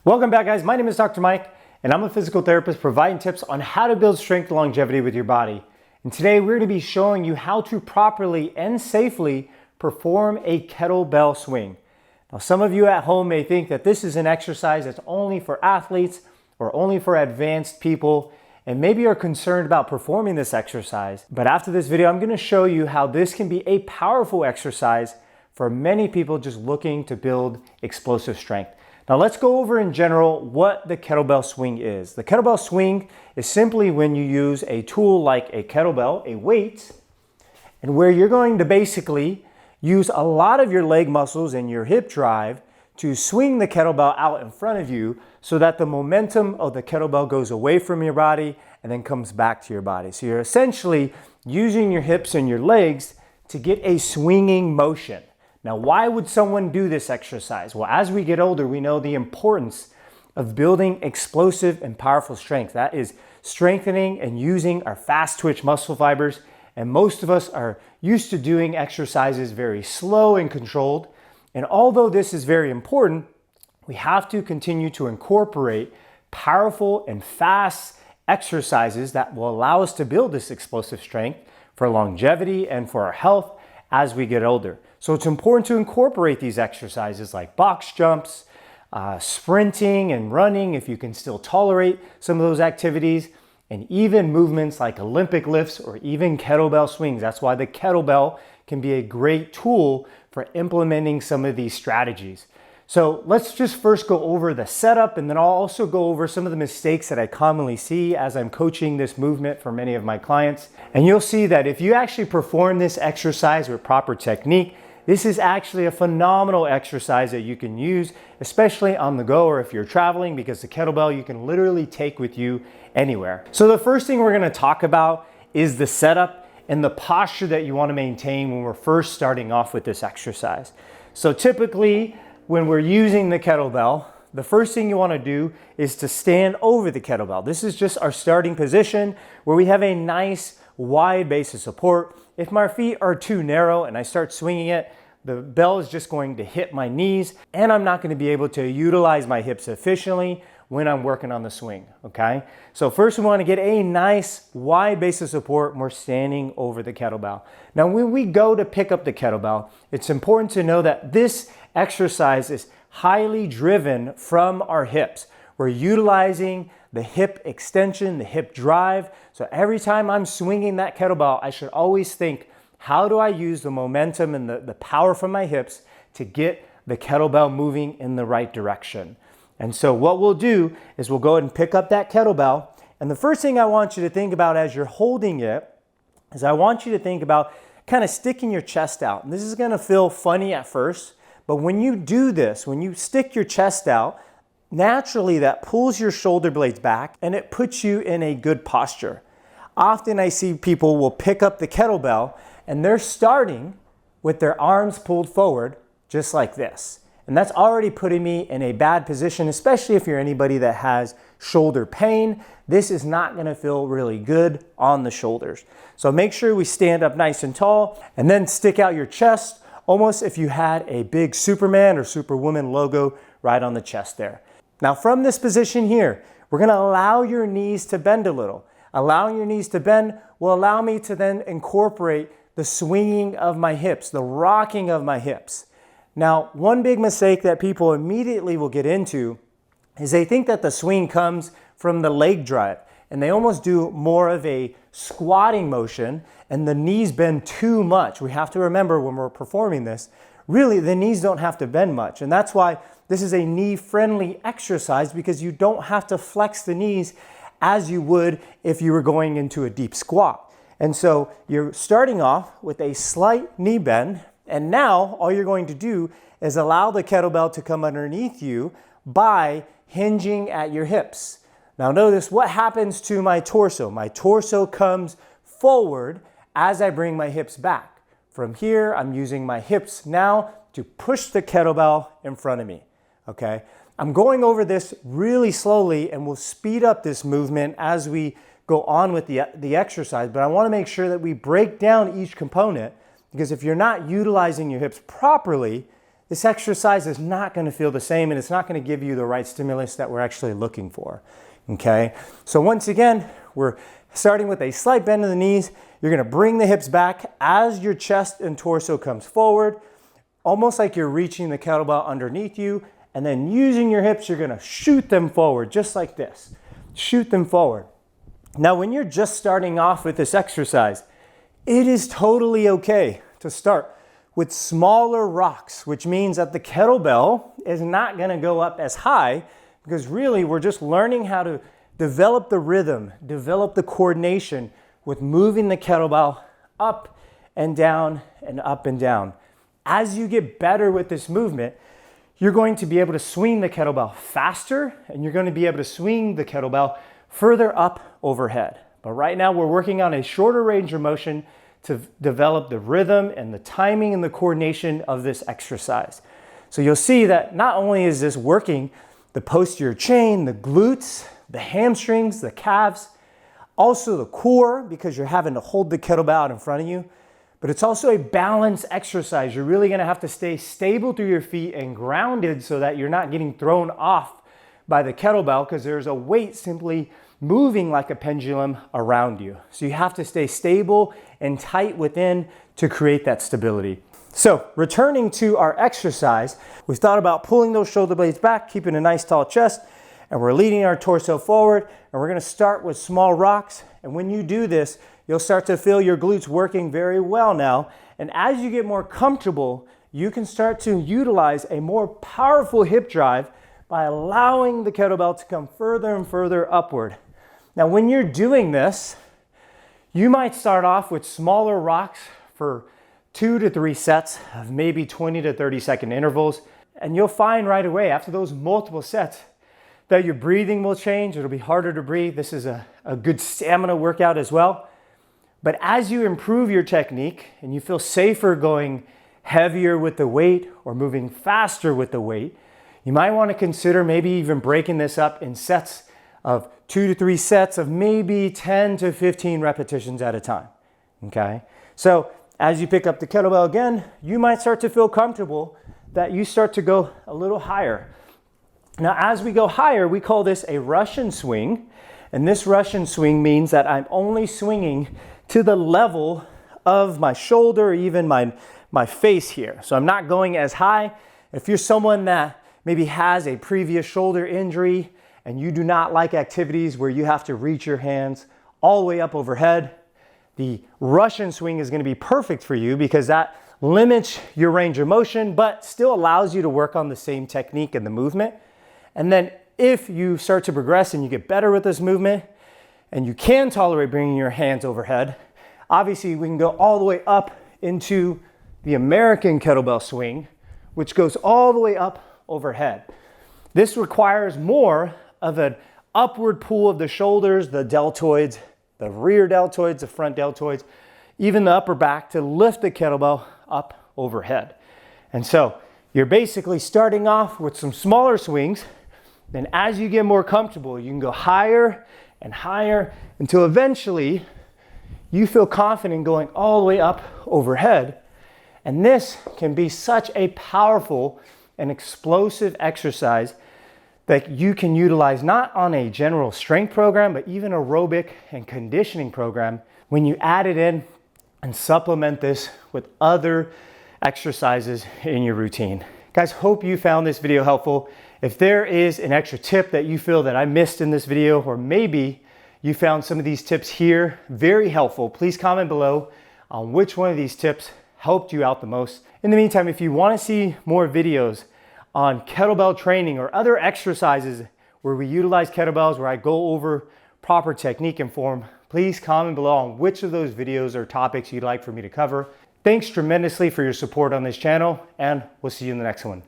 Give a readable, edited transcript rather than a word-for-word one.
Welcome back, guys. My name is Dr. Mike, and I'm a physical therapist providing tips on how to build strength and longevity with your body. And today we're going to be showing you how to properly and safely perform a kettlebell swing. Now, some of you at home may think that this is an exercise that's only for athletes or only for advanced people, and maybe are concerned about performing this exercise. But after this video, I'm going to show you how this can be a powerful exercise for many people just looking to build explosive strength. Now let's go over in general what the kettlebell swing is. The kettlebell swing is simply when you use a tool like a kettlebell, a weight, and where you're going to basically use a lot of your leg muscles and your hip drive to swing the kettlebell out in front of you so that the momentum of the kettlebell goes away from your body and then comes back to your body. So you're essentially using your hips and your legs to get a swinging motion. Now, why would someone do this exercise? Well, as we get older, we know the importance of building explosive and powerful strength. That is strengthening and using our fast twitch muscle fibers. And most of us are used to doing exercises very slow and controlled. And although this is very important, we have to continue to incorporate powerful and fast exercises that will allow us to build this explosive strength for longevity and for our health as we get older. So it's important to incorporate these exercises like box jumps, sprinting and running if you can still tolerate some of those activities, and even movements like Olympic lifts or even kettlebell swings. That's why the kettlebell can be a great tool for implementing some of these strategies. So let's just first go over the setup, and then I'll also go over some of the mistakes that I commonly see as I'm coaching this movement for many of my clients. And you'll see that if you actually perform this exercise with proper technique, this is actually a phenomenal exercise that you can use, especially on the go or if you're traveling, because the kettlebell you can literally take with you anywhere. So the first thing we're going to talk about is the setup and the posture that you want to maintain when we're first starting off with this exercise. So typically, when we're using the kettlebell, the first thing you want to do is to stand over the kettlebell. This is just our starting position where we have a nice wide base of support. If my feet are too narrow and I start swinging it, the bell is just going to hit my knees and I'm not going to be able to utilize my hips efficiently when I'm working on the swing, okay? So first we want to get a nice wide base of support when we're standing over the kettlebell. Now when we go to pick up the kettlebell, it's important to know that this exercise is highly driven from our hips. We're utilizing the hip extension, the hip drive. So every time I'm swinging that kettlebell, I should always think, how do I use the momentum and the power from my hips to get the kettlebell moving in the right direction? And so what we'll do is we'll go ahead and pick up that kettlebell. And the first thing I want you to think about as you're holding it is I want you to think about kind of sticking your chest out. And this is going to feel funny at first, but when you do this, when you stick your chest out, naturally that pulls your shoulder blades back and it puts you in a good posture. Often I see people will pick up the kettlebell and they're starting with their arms pulled forward just like this. And that's already putting me in a bad position, especially if you're anybody that has shoulder pain. This is not going to feel really good on the shoulders. So make sure we stand up nice and tall and then stick out your chest, almost if you had a big Superman or Superwoman logo right on the chest there. Now from this position here, we're going to allow your knees to bend a little. Allowing your knees to bend will allow me to then incorporate the swinging of my hips, the rocking of my hips. Now, one big mistake that people immediately will get into is they think that the swing comes from the leg drive, and they almost do more of a squatting motion and the knees bend too much. We have to remember when we're performing this, really the knees don't have to bend much. And that's why this is a knee-friendly exercise, because you don't have to flex the knees as you would if you were going into a deep squat. And so you're starting off with a slight knee bend, and now all you're going to do is allow the kettlebell to come underneath you by hinging at your hips. Now notice what happens to my torso. My torso comes forward as I bring my hips back. From here, I'm using my hips now to push the kettlebell in front of me, okay? I'm going over this really slowly and we'll speed up this movement as we go on with the exercise, but I want to make sure that we break down each component, because if you're not utilizing your hips properly, this exercise is not going to feel the same, and it's not going to give you the right stimulus that we're actually looking for. Okay, so once again, we're starting with a slight bend in the knees. You're going to bring the hips back as your chest and torso comes forward, almost like you're reaching the kettlebell underneath you, and then using your hips, you're going to shoot them forward, just like this. Shoot them forward. Now, when you're just starting off with this exercise, it is totally okay to start with smaller rocks, which means that the kettlebell is not going to go up as high, because really we're just learning how to develop the rhythm, develop the coordination with moving the kettlebell up and down and up and down. As you get better with this movement, you're going to be able to swing the kettlebell faster, and you're going to be able to swing the kettlebell further up overhead. But right now we're working on a shorter range of motion to develop the rhythm and the timing and the coordination of this exercise. So you'll see that not only is this working the posterior chain, the glutes, the hamstrings, the calves, also the core, because you're having to hold the kettlebell out in front of you, but it's also a balance exercise. You're really going to have to stay stable through your feet and grounded so that you're not getting thrown off by the kettlebell, because there's a weight simply moving like a pendulum around you. So you have to stay stable and tight within to create that stability. So returning to our exercise, we've thought about pulling those shoulder blades back, keeping a nice tall chest, and we're leading our torso forward, and we're going to start with small rocks. And when you do this, you'll start to feel your glutes working very well now. And as you get more comfortable, you can start to utilize a more powerful hip drive by allowing the kettlebell to come further and further upward. Now, when you're doing this, you might start off with smaller rocks for 2 to 3 sets of maybe 20 to 30 second intervals. And you'll find right away after those multiple sets that your breathing will change. It'll be harder to breathe. This is a good stamina workout as well. But as you improve your technique and you feel safer going heavier with the weight or moving faster with the weight, you might want to consider maybe even breaking this up in sets of 2 to 3 sets of maybe 10 to 15 repetitions at a time. Okay? So as you pick up the kettlebell again, you might start to feel comfortable that you start to go a little higher. Now, as we go higher, we call this a Russian swing. And this Russian swing means that I'm only swinging to the level of my shoulder or even my face here. So I'm not going as high. If you're someone that maybe has a previous shoulder injury and you do not like activities where you have to reach your hands all the way up overhead, the Russian swing is going to be perfect for you, because that limits your range of motion but still allows you to work on the same technique and the movement. And then if you start to progress and you get better with this movement and you can tolerate bringing your hands overhead, obviously we can go all the way up into the American kettlebell swing, which goes all the way up overhead. This requires more of an upward pull of the shoulders, the deltoids, the rear deltoids, the front deltoids, even the upper back to lift the kettlebell up overhead. And so you're basically starting off with some smaller swings. Then as you get more comfortable, you can go higher and higher until eventually you feel confident going all the way up overhead. And this can be such a powerful and explosive exercise that you can utilize not on a general strength program, but even aerobic and conditioning program when you add it in and supplement this with other exercises in your routine. Guys, hope you found this video helpful. If there is an extra tip that you feel that I missed in this video, or maybe you found some of these tips here very helpful, please comment below on which one of these tips helped you out the most. In the meantime, if you want to see more videos on kettlebell training or other exercises where we utilize kettlebells, where I go over proper technique and form, please comment below on which of those videos or topics you'd like for me to cover. Thanks tremendously for your support on this channel, and we'll see you in the next one.